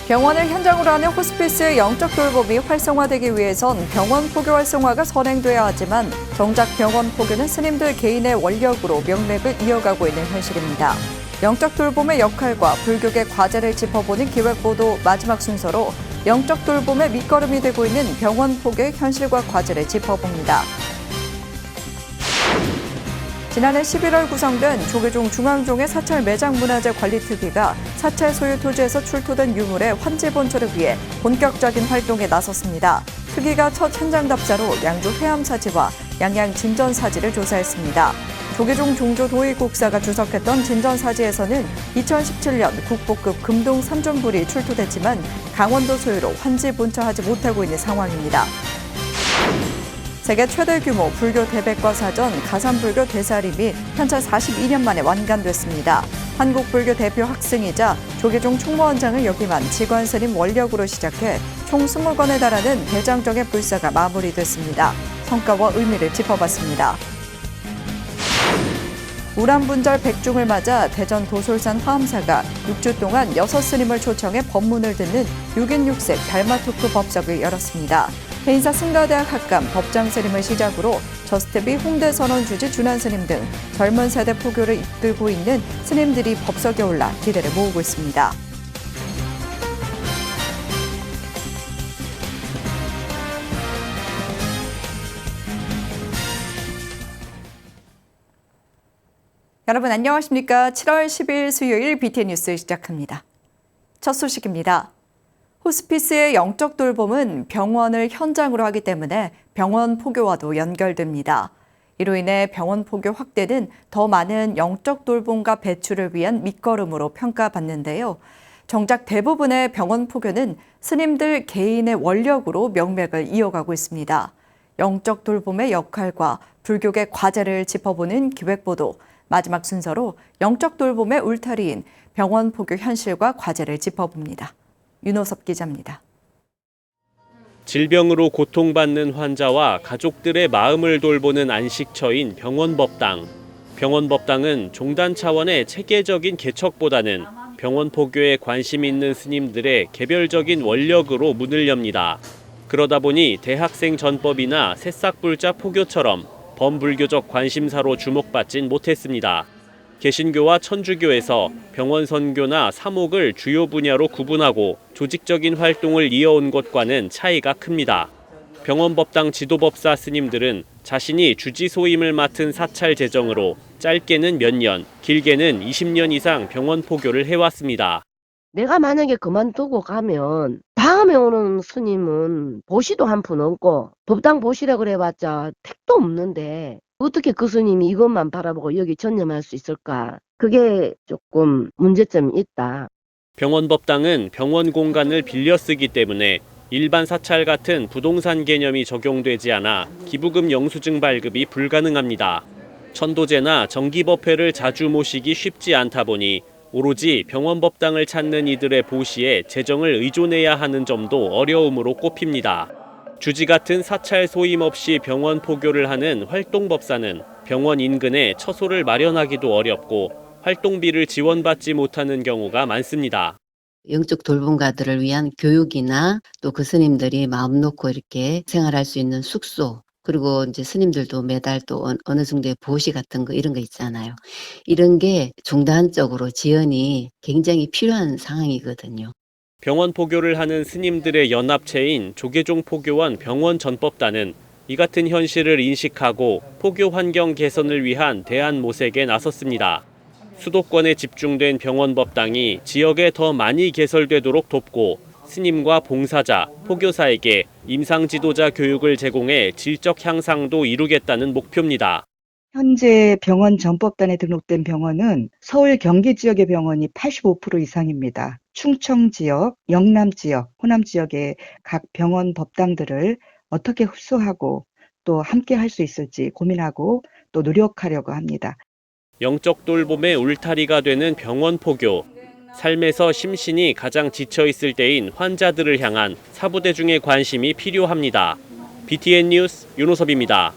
병원을 현장으로 하는 호스피스의 영적 돌봄이 활성화되기 위해선 병원 포교 활성화가 선행돼야 하지만 정작 병원 포교는 스님들 개인의 원력으로 명맥을 이어가고 있는 현실입니다. 영적 돌봄의 역할과 불교계 과제를 짚어보는 기획보도 마지막 순서로 영적 돌봄의 밑거름이 되고 있는 병원 포교의 현실과 과제를 짚어봅니다. 지난해 11월 구성된 조계종 중앙종의 사찰 매장 문화재 관리특위가 사찰 소유 토지에서 출토된 유물의 환지 본처를 위해 본격적인 활동에 나섰습니다. 특위가 첫 현장 답사로 양주 회암사지와 양양 진전사지를 조사했습니다. 조계종 종조도의국사가 주석했던 진전사지에서는 2017년 국보급 금동 삼존불이 출토됐지만 강원도 소유로 환지 본처하지 못하고 있는 상황입니다. 세계 최대 규모 불교 대백과 사전 가산불교 대사림이 현찰 42년 만에 완간됐습니다. 한국불교 대표 학승이자 조계종 총무원장을 역임한 직관스님 원력으로 시작해 총 20건에 달하는 대장정의 불사가 마무리됐습니다. 성과와 의미를 짚어봤습니다. 우람분절 백중을 맞아 대전 도솔산 화엄사가 6주 동안 6스님을 초청해 법문을 듣는 6인 6색 달마토크 법석을 열었습니다. 해인사 승가대학 학감 법장스님을 시작으로 저스텝이 홍대선원주지 준한스님 등 젊은 세대 포교를 이끌고 있는 스님들이 법석에 올라 기대를 모으고 있습니다. 여러분 안녕하십니까? 7월 10일 수요일 BTN 뉴스 시작합니다. 첫 소식입니다. 호스피스의 영적 돌봄은 병원을 현장으로 하기 때문에 병원 포교와도 연결됩니다. 이로 인해 병원 포교 확대는 더 많은 영적 돌봄과 배출을 위한 밑거름으로 평가받는데요. 정작 대부분의 병원 포교는 스님들 개인의 원력으로 명맥을 이어가고 있습니다. 영적 돌봄의 역할과 불교계 과제를 짚어보는 기획보도 마지막 순서로 영적 돌봄의 울타리인 병원 포교 현실과 과제를 짚어봅니다. 윤호섭 기자입니다. 질병으로 고통받는 환자와 가족들의 마음을 돌보는 안식처인 병원법당. 병원법당은 종단 차원의 체계적인 개척보다는 병원 포교에 관심 있는 스님들의 개별적인 원력으로 문을 엽니다. 그러다 보니 대학생 전법이나 새싹불자 포교처럼 범불교적 관심사로 주목받진 못했습니다. 개신교와 천주교에서 병원 선교나 사목을 주요 분야로 구분하고 조직적인 활동을 이어온 것과는 차이가 큽니다. 병원법당 지도법사 스님들은 자신이 주지소임을 맡은 사찰 재정으로 짧게는 몇 년, 길게는 20년 이상 병원 포교를 해왔습니다. 내가 만약에 그만두고 가면 다음에 오는 스님은 보시도 한 푼 없고 법당 보시라 그래봤자 택도 없는데 어떻게 그 스님이 이것만 바라보고 여기 전념할 수 있을까? 그게 조금 문제점이 있다. 병원법당은 병원 공간을 빌려 쓰기 때문에 일반 사찰 같은 부동산 개념이 적용되지 않아 기부금 영수증 발급이 불가능합니다. 천도제나 정기법회를 자주 모시기 쉽지 않다 보니 오로지 병원법당을 찾는 이들의 보시에 재정을 의존해야 하는 점도 어려움으로 꼽힙니다. 주지 같은 사찰 소임 없이 병원 포교를 하는 활동법사는 병원 인근에 처소를 마련하기도 어렵고 활동비를 지원받지 못하는 경우가 많습니다. 영적 돌봄가들을 위한 교육이나 또 그 스님들이 마음 놓고 이렇게 생활할 수 있는 숙소, 그리고 이제 스님들도 매달 또 어느 정도의 보시 같은 거 이런 거 있잖아요. 이런 게 중단적으로 지원이 굉장히 필요한 상황이거든요. 병원 포교를 하는 스님들의 연합체인 조계종 포교원 병원 전법단은 이 같은 현실을 인식하고 포교 환경 개선을 위한 대안 모색에 나섰습니다. 수도권에 집중된 병원 법당이 지역에 더 많이 개설되도록 돕고 스님과 봉사자, 포교사에게 임상 지도자 교육을 제공해 질적 향상도 이루겠다는 목표입니다. 현재 병원 전법단에 등록된 병원은 서울 경기 지역의 병원이 85% 이상입니다. 충청 지역, 영남 지역, 호남 지역의 각 병원 법당들을 어떻게 흡수하고 또 함께 할 수 있을지 고민하고 또 노력하려고 합니다. 영적 돌봄의 울타리가 되는 병원 포교. 삶에서 심신이 가장 지쳐 있을 때인 환자들을 향한 사부대중의 관심이 필요합니다. BTN 뉴스 윤호섭입니다.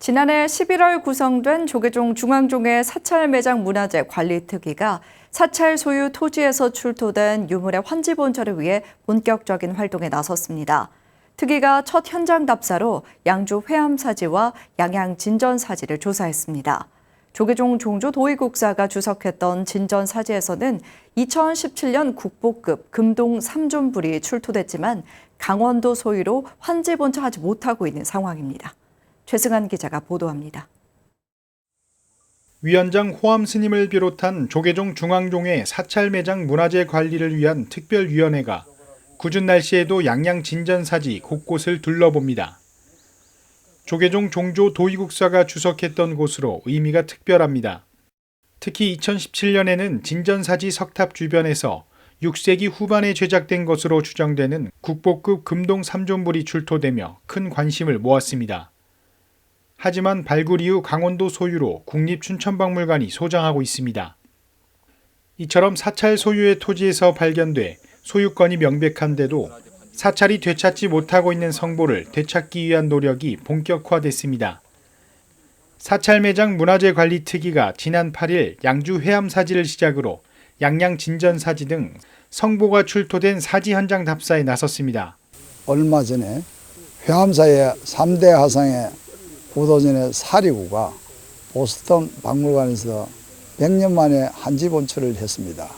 지난해 11월 구성된 조계종 중앙종의 사찰 매장 문화재 관리특위가 사찰 소유 토지에서 출토된 유물의 환지 본처를 위해 본격적인 활동에 나섰습니다. 특위가 첫 현장 답사로 양주 회암사지와 양양 진전사지를 조사했습니다. 조계종 종조 도의국사가 주석했던 진전사지에서는 2017년 국보급 금동 3존불이 출토됐지만 강원도 소유로 환지 본처하지 못하고 있는 상황입니다. 최승한 기자가 보도합니다. 위원장 호암 스님을 비롯한 조계종 중앙종의 사찰 매장 문화재 관리를 위한 특별위원회가 궂은 날씨에도 양양 진전사지 곳곳을 둘러봅니다. 조계종 종조 도의국사가 주석했던 곳으로 의미가 특별합니다. 특히 2017년에는 진전사지 석탑 주변에서 6세기 후반에 제작된 것으로 추정되는 국보급 금동 3존불이 출토되며 큰 관심을 모았습니다. 하지만 발굴 이후 강원도 소유로 국립춘천박물관이 소장하고 있습니다. 이처럼 사찰 소유의 토지에서 발견돼 소유권이 명백한데도 사찰이 되찾지 못하고 있는 성보를 되찾기 위한 노력이 본격화됐습니다. 사찰 매장 문화재 관리 특위가 지난 8일 양주 회암사지를 시작으로 양양 진전사지 등 성보가 출토된 사지 현장 답사에 나섰습니다. 얼마 전에 회암사의 3대 화상의 구도전의 사리구가 보스턴 박물관에서 100년 만에 한지 본출을 했습니다.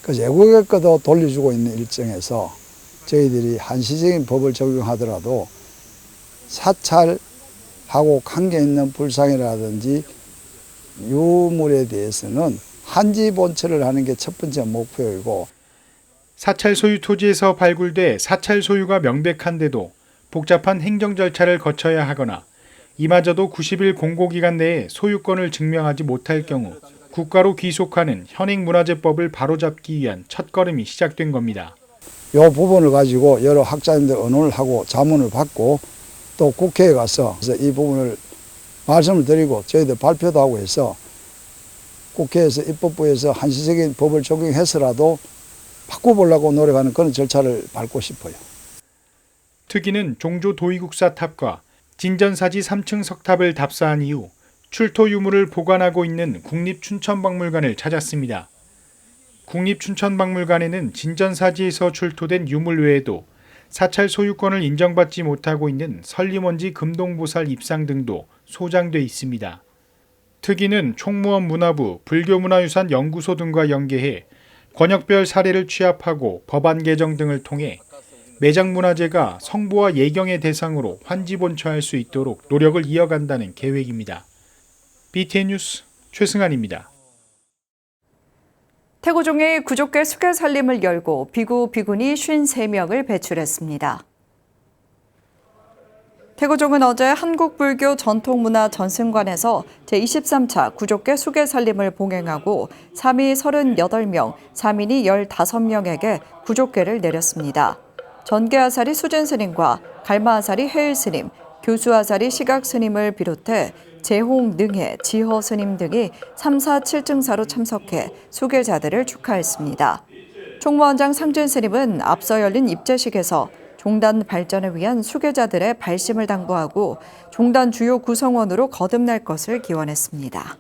그래서 외국의 것도 돌려주고 있는 일정에서 저희들이 한시적인 법을 적용하더라도 사찰하고 관계있는 불상이라든지 유물에 대해서는 한지 본출을 하는 게 첫 번째 목표이고, 사찰 소유 토지에서 발굴돼 사찰 소유가 명백한데도 복잡한 행정 절차를 거쳐야 하거나 이마저도 90일 공고기간 내에 소유권을 증명하지 못할 경우 국가로 귀속하는 현행문화재법을 바로잡기 위한 첫걸음이 시작된 겁니다. 이 부분을 가지고 여러 학자님들 의논을 하고 자문을 받고 또 국회에 가서 이 부분을 말씀을 드리고 저희들 발표도 하고 해서 국회에서 입법부에서 한시적인 법을 적용해서라도 바꿔보려고 노력하는 그런 절차를 밟고 싶어요. 특위는 종조 도의국사 탑과 진전사지 3층 석탑을 답사한 이후 출토 유물을 보관하고 있는 국립춘천박물관을 찾았습니다. 국립춘천박물관에는 진전사지에서 출토된 유물 외에도 사찰 소유권을 인정받지 못하고 있는 설림원지 금동보살 입상 등도 소장돼 있습니다. 특위는 총무원 문화부, 불교문화유산 연구소 등과 연계해 권역별 사례를 취합하고 법안 개정 등을 통해 매장 문화재가 성보와 예경의 대상으로 환지 본처할 수 있도록 노력을 이어간다는 계획입니다. BTN 뉴스 최승환입니다. 태고종이 구족계 수계 살림을 열고 비구, 비구니 53명을 배출했습니다. 태고종은 어제 한국불교 전통문화전승관에서 제23차 구족계 수계 살림을 봉행하고 사미 38명, 사민이 15명에게 구족계를 내렸습니다. 전계아사리 수진스님과 갈마아사리 해일스님, 교수아사리 시각스님을 비롯해 재홍, 능해, 지허스님 등이 3, 4, 7증사로 참석해 수계자들을 축하했습니다. 총무원장 상진스님은 앞서 열린 입제식에서 종단 발전을 위한 수계자들의 발심을 당부하고 종단 주요 구성원으로 거듭날 것을 기원했습니다.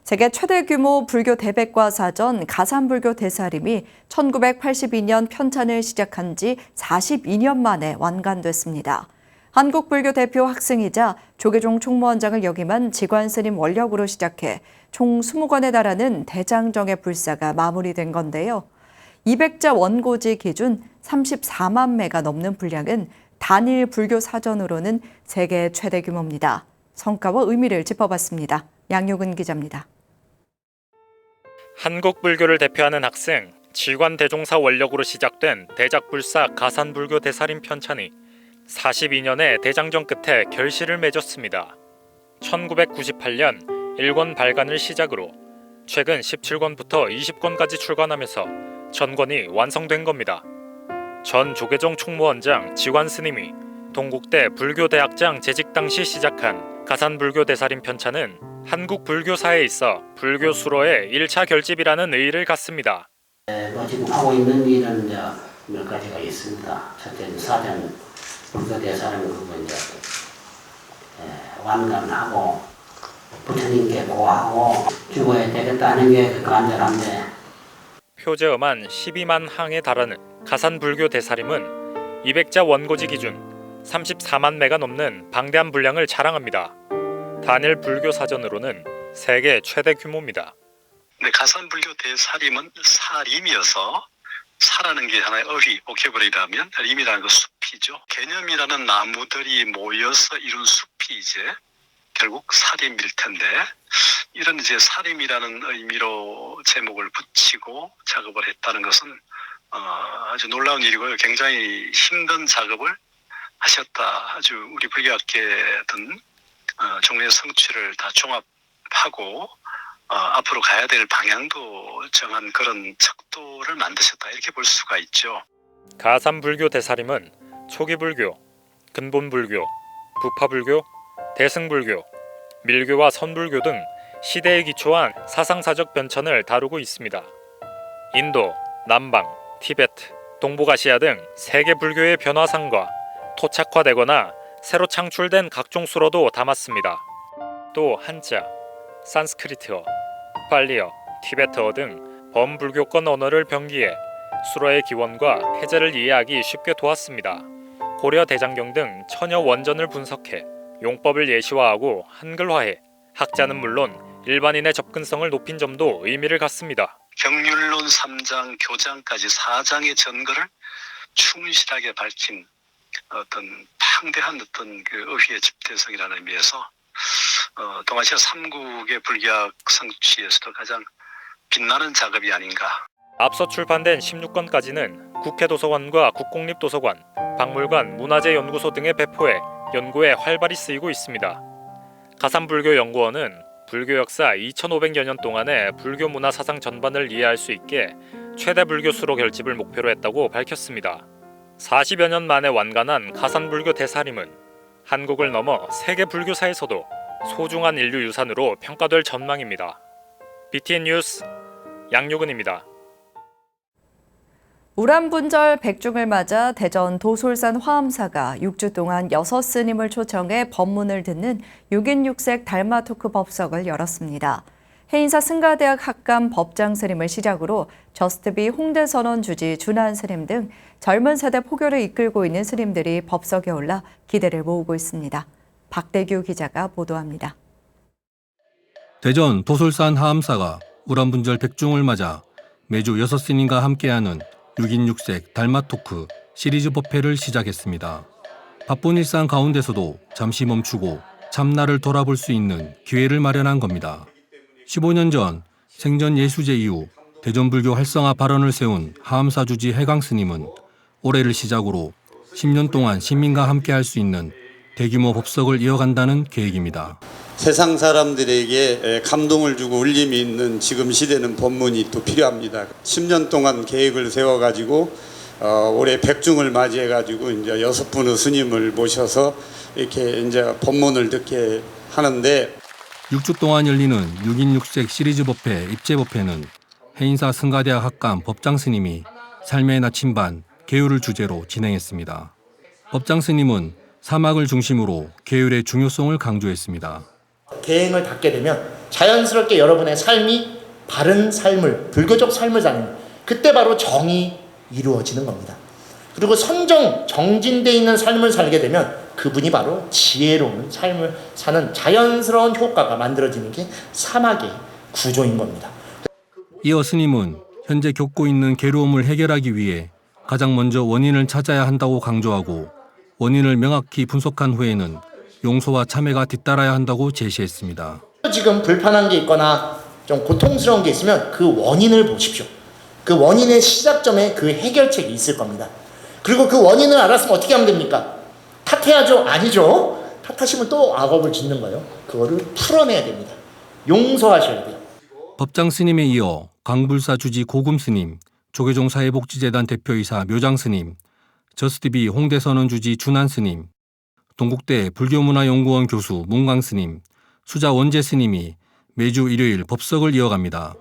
세계 최대 규모 불교 대백과 사전 가산불교 대사림이 1982년 편찬을 시작한 지 42년 만에 완간됐습니다. 한국불교 대표 학승이자 조계종 총무원장을 역임한 지관스님 원력으로 시작해 총 20권에 달하는 대장정의 불사가 마무리된 건데요. 200자 원고지 기준 34만 매가 넘는 분량은 단일 불교 사전으로는 세계 최대 규모입니다. 성과와 의미를 짚어봤습니다. 양효근 기자입니다. 한국불교를 대표하는 학생, 지관대종사 원력으로 시작된 대작불사 가산불교 대사림 편찬이 42년의 대장정 끝에 결실을 맺었습니다. 1998년 1권 발간을 시작으로 최근 17권부터 20권까지 출간하면서 전권이 완성된 겁니다. 전 조계종 총무원장 지관스님이 동국대 불교대학장 재직 당시 시작한 가산불교 대사림 편찬은 한국 불교사에 있어 불교 수로의 1차 결집이라는 의의를 갖습니다. 지금 하고 있는 일은 이제 몇 가지가 있습니다. 첫째는 사전 불교 대사림을 하고 이제 완감하고 부처님께 고하고 죽어야 되겠다는 게 간절한데 표제엄한 12만 항에 달하는 가산불교 대사림은 200자 원고지 기준 34만 매가 넘는 방대한 분량을 자랑합니다. 단일 불교 사전으로는 세계 최대 규모입니다. 근데 가산불교 대사림은 사림이어서 사라는 게 하나의 어휘, 보케블러리라면 림이라는 건 숲이죠. 개념이라는 나무들이 모여서 이룬 숲이 이제 결국 사림일 텐데 이런 이제 사림이라는 의미로 제목을 붙이고 작업을 했다는 것은 아주 놀라운 일이고요. 굉장히 힘든 작업을 하셨다. 아주 우리 불교학계든 종례 성취를 다 종합하고 앞으로 가야 될 방향도 정한 그런 척도를 만드셨다 이렇게 볼 수가 있죠. 가산불교 대사림은 초기불교, 근본불교, 부파불교, 대승불교, 밀교와 선불교 등 시대에 기초한 사상사적 변천을 다루고 있습니다. 인도, 남방, 티베트, 동북아시아 등 세계 불교의 변화상과 토착화되거나 새로 창출된 각종 수로도 담았습니다. 또 한자, 산스크리트어, 팔리어, 티베트어 등 범불교권 언어를 병기해 수로의 기원과 해제를 이해하기 쉽게 도왔습니다. 고려 대장경 등 천여 원전을 분석해 용법을 예시화하고 한글화해 학자는 물론 일반인의 접근성을 높인 점도 의미를 갖습니다. 경률론 3장, 교장까지 4장의 전거를 충실하게 밝힌 어떤 방대한 어떤 그 의휘의 집대성이라는 의미에서 동아시아 3국의 불교학 성취에서도 가장 빛나는 작업이 아닌가. 앞서 출판된 16권까지는 국회도서관과 국공립도서관, 박물관, 문화재연구소 등의 배포해 연구에 활발히 쓰이고 있습니다. 가산불교연구원은 불교 역사 2500여 년 동안의 불교 문화 사상 전반을 이해할 수 있게 최대 불교 수로 결집을 목표로 했다고 밝혔습니다. 40여 년 만에 완간한 가산불교 대사림은 한국을 넘어 세계 불교사에서도 소중한 인류 유산으로 평가될 전망입니다. BTN 뉴스 양요근입니다. 우람분절 백중을 맞아 대전 도솔산 화엄사가 6주 동안 6스님을 초청해 법문을 듣는 6인 6색 달마 토크 법석을 열었습니다. 해인사 승가대학 학감 법장 스님을 시작으로 저스트비 홍대 선원 주지 준한 스님 등 젊은 세대 포교를 이끌고 있는 스님들이 법석에 올라 기대를 모으고 있습니다. 박대규 기자가 보도합니다. 대전 도솔산 하암사가 우람분절 백중을 맞아 매주 6스님과 함께하는 6인 6색 달마 토크 시리즈 법회를 시작했습니다. 바쁜 일상 가운데서도 잠시 멈추고 참나를 돌아볼 수 있는 기회를 마련한 겁니다. 15년 전 생전 예수제 이후 대전불교 활성화 발언을 세운 하암사 주지 해강 스님은 올해를 시작으로 10년 동안 시민과 함께할 수 있는 대규모 법석을 이어간다는 계획입니다. 세상 사람들에게 감동을 주고 울림이 있는 지금 시대는 법문이 또 필요합니다. 10년 동안 계획을 세워가지고 올해 백중을 맞이해가지고 이제 6분의 스님을 모셔서 이렇게 이제 법문을 듣게 하는데 6주 동안 열리는 6인 6색 시리즈 법회 입제 법회는 해인사 승가대학 학감 법장 스님이 삶의 나침반 계율을 주제로 진행했습니다. 법장 스님은 사막을 중심으로 계율의 중요성을 강조했습니다. 계행을 닫게 되면 자연스럽게 여러분의 삶이 바른 삶을, 불교적 삶을 사는, 그때 바로 정이 이루어지는 겁니다. 그리고 정진되어 있는 삶을 살게 되면 그분이 바로 지혜로운 삶을 사는 자연스러운 효과가 만들어지는 게 사막의 구조인 겁니다. 이어 스님은 현재 겪고 있는 괴로움을 해결하기 위해 가장 먼저 원인을 찾아야 한다고 강조하고 원인을 명확히 분석한 후에는 용서와 참회가 뒤따라야 한다고 제시했습니다. 지금 불편한 게 있거나 좀 고통스러운 게 있으면 그 원인을 보십시오. 그 원인의 시작점에 그 해결책이 있을 겁니다. 그리고 그 원인을 알았으면 어떻게 하면 됩니까? 탓해야죠? 아니죠. 탓하시면 또 악업을 짓는 거예요. 그거를 풀어내야 됩니다. 용서하셔야 돼요. 법장 스님에 이어 강불사 주지 고금 스님, 조계종 사회복지재단 대표이사 묘장 스님, 저스트비 홍대 선원 주지 준한 스님, 동국대 불교문화연구원 교수 문광 스님, 수자 원재 스님이 매주 일요일 법석을 이어갑니다.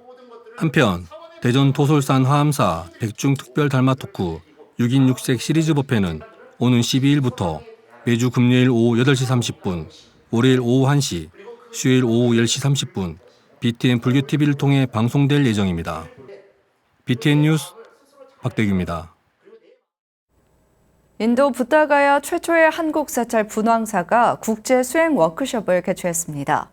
한편 대전 도솔산 화암사 백중 특별 달마 토크 6인 6색 시리즈 법회는 오는 12일부터 매주 금요일 오후 8시 30분, 월요일 오후 1시, 수요일 오후 10시 30분 BTN 불교TV를 통해 방송될 예정입니다. BTN 뉴스 박대규입니다. 인도 부타가야 최초의 한국 사찰 분황사가 국제 수행 워크숍을 개최했습니다.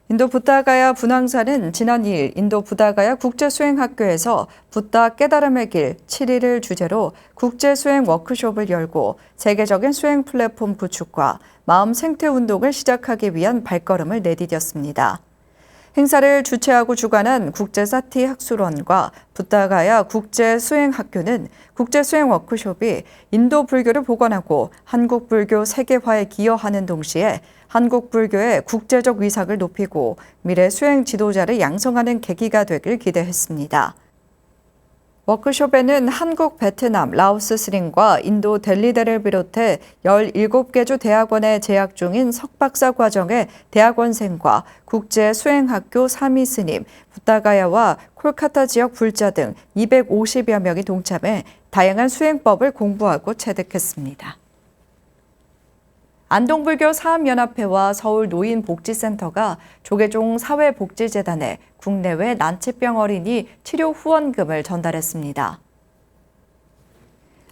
인도 부타가야 분황사는 지난 2일 인도 부타가야 국제수행학교에서 부타 깨달음의 길 7일을 주제로 국제수행 워크숍을 열고 세계적인 수행 플랫폼 구축과 마음 생태 운동을 시작하기 위한 발걸음을 내디뎠습니다. 행사를 주최하고 주관한 국제사티 학술원과 부타가야 국제수행학교는 국제수행 워크숍이 인도 불교를 복원하고 한국 불교 세계화에 기여하는 동시에 한국 불교의 국제적 위상을 높이고 미래 수행 지도자를 양성하는 계기가 되길 기대했습니다. 워크숍에는 한국, 베트남, 라오스 스님과 인도 델리대를 비롯해 17개 주 대학원에 재학 중인 석박사 과정의 대학원생과 국제수행학교 3위 스님, 부타가야와 콜카타 지역 불자 등 250여 명이 동참해 다양한 수행법을 공부하고 체득했습니다. 안동불교 사업연합회와 서울노인복지센터가 조계종 사회복지재단에 국내외 난치병 어린이 치료 후원금을 전달했습니다.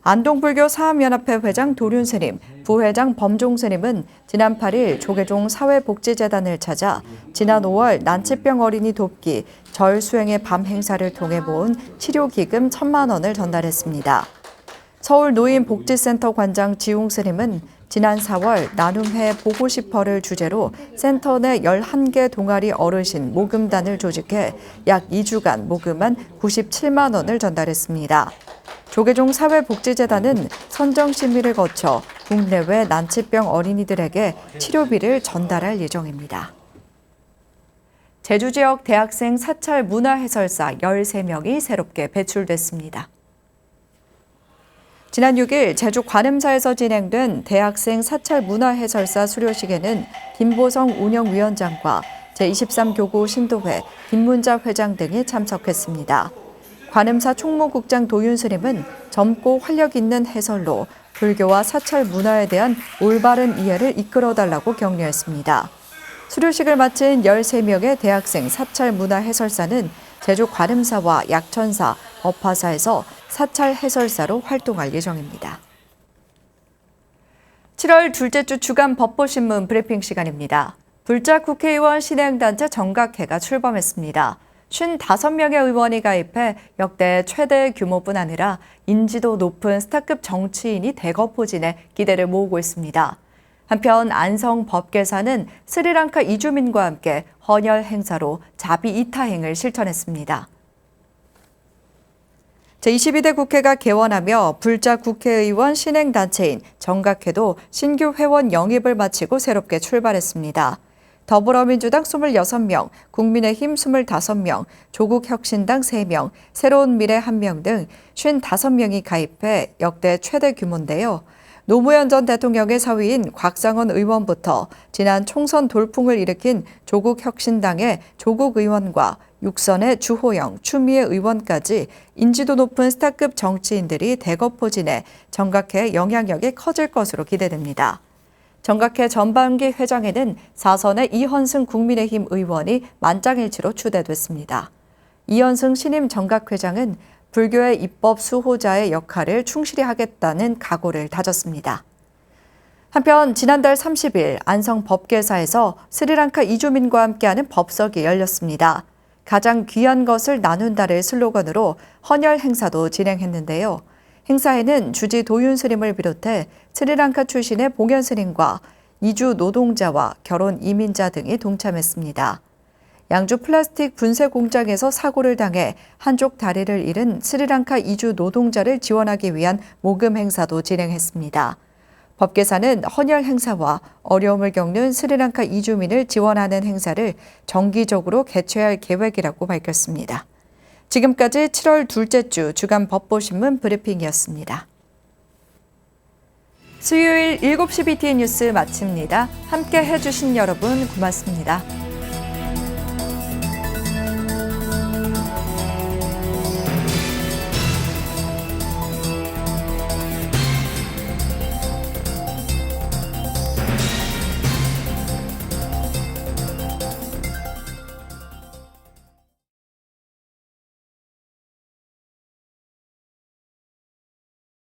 안동불교 사업연합회 회장 도륜스님, 부회장 범종스님은 지난 8일 조계종 사회복지재단을 찾아 지난 5월 난치병 어린이 돕기 절 수행의 밤 행사를 통해 모은 치료기금 1,000만 원을 전달했습니다. 서울노인복지센터 관장 지웅스님은 지난 4월 나눔해 보고 싶어를 주제로 센터 내 11개 동아리 어르신 모금단을 조직해 약 2주간 모금한 97만 원을 전달했습니다. 조계종 사회복지재단은 선정 심의를 거쳐 국내외 난치병 어린이들에게 치료비를 전달할 예정입니다. 제주 지역 대학생 사찰 문화해설사 13명이 새롭게 배출됐습니다. 지난 6일 제주 관음사에서 진행된 대학생 사찰 문화해설사 수료식에는 김보성 운영위원장과 제23교구 신도회 김문자 회장 등이 참석했습니다. 관음사 총무국장 도윤스님은 젊고 활력 있는 해설로 불교와 사찰 문화에 대한 올바른 이해를 이끌어달라고 격려했습니다. 수료식을 마친 13명의 대학생 사찰 문화해설사는 제주 관음사와 약천사, 법화사에서 사찰 해설사로 활동할 예정입니다. 7월 둘째 주 주간 법보신문 브리핑 시간입니다. 불자 국회의원 신행단체 정각회가 출범했습니다. 55명의 의원이 가입해 역대 최대 규모뿐 아니라 인지도 높은 스타급 정치인이 대거포진해 기대를 모으고 있습니다. 한편 안성 법계사는 스리랑카 이주민과 함께 헌혈 행사로 자비 이타행을 실천했습니다. 제22대 국회가 개원하며 불자 국회의원 신행단체인 정각회도 신규 회원 영입을 마치고 새롭게 출발했습니다. 더불어민주당 26명, 국민의힘 25명, 조국혁신당 3명, 새로운 미래 1명 등 55명이 가입해 역대 최대 규모인데요. 노무현 전 대통령의 사위인 곽상원 의원부터 지난 총선 돌풍을 일으킨 조국혁신당의 조국 의원과 육선의 주호영, 추미애 의원까지 인지도 높은 스타급 정치인들이 대거포진해 정각회 영향력이 커질 것으로 기대됩니다. 정각회 전반기 회장에는 4선의 이현승 국민의힘 의원이 만장일치로 추대됐습니다. 이현승 신임 정각회장은 불교의 입법 수호자의 역할을 충실히 하겠다는 각오를 다졌습니다. 한편 지난달 30일 안성 법계사에서 스리랑카 이주민과 함께하는 법석이 열렸습니다. 가장 귀한 것을 나눈다를 슬로건으로 헌혈 행사도 진행했는데요. 행사에는 주지 도윤스님을 비롯해 스리랑카 출신의 봉현스님과 이주 노동자와 결혼 이민자 등이 동참했습니다. 양주 플라스틱 분쇄 공장에서 사고를 당해 한쪽 다리를 잃은 스리랑카 이주 노동자를 지원하기 위한 모금 행사도 진행했습니다. 법계사는 헌혈 행사와 어려움을 겪는 스리랑카 이주민을 지원하는 행사를 정기적으로 개최할 계획이라고 밝혔습니다. 지금까지 7월 둘째 주 주간 법보신문 브리핑이었습니다. 수요일 7시 BTN 뉴스 마칩니다. 함께 해주신 여러분 고맙습니다.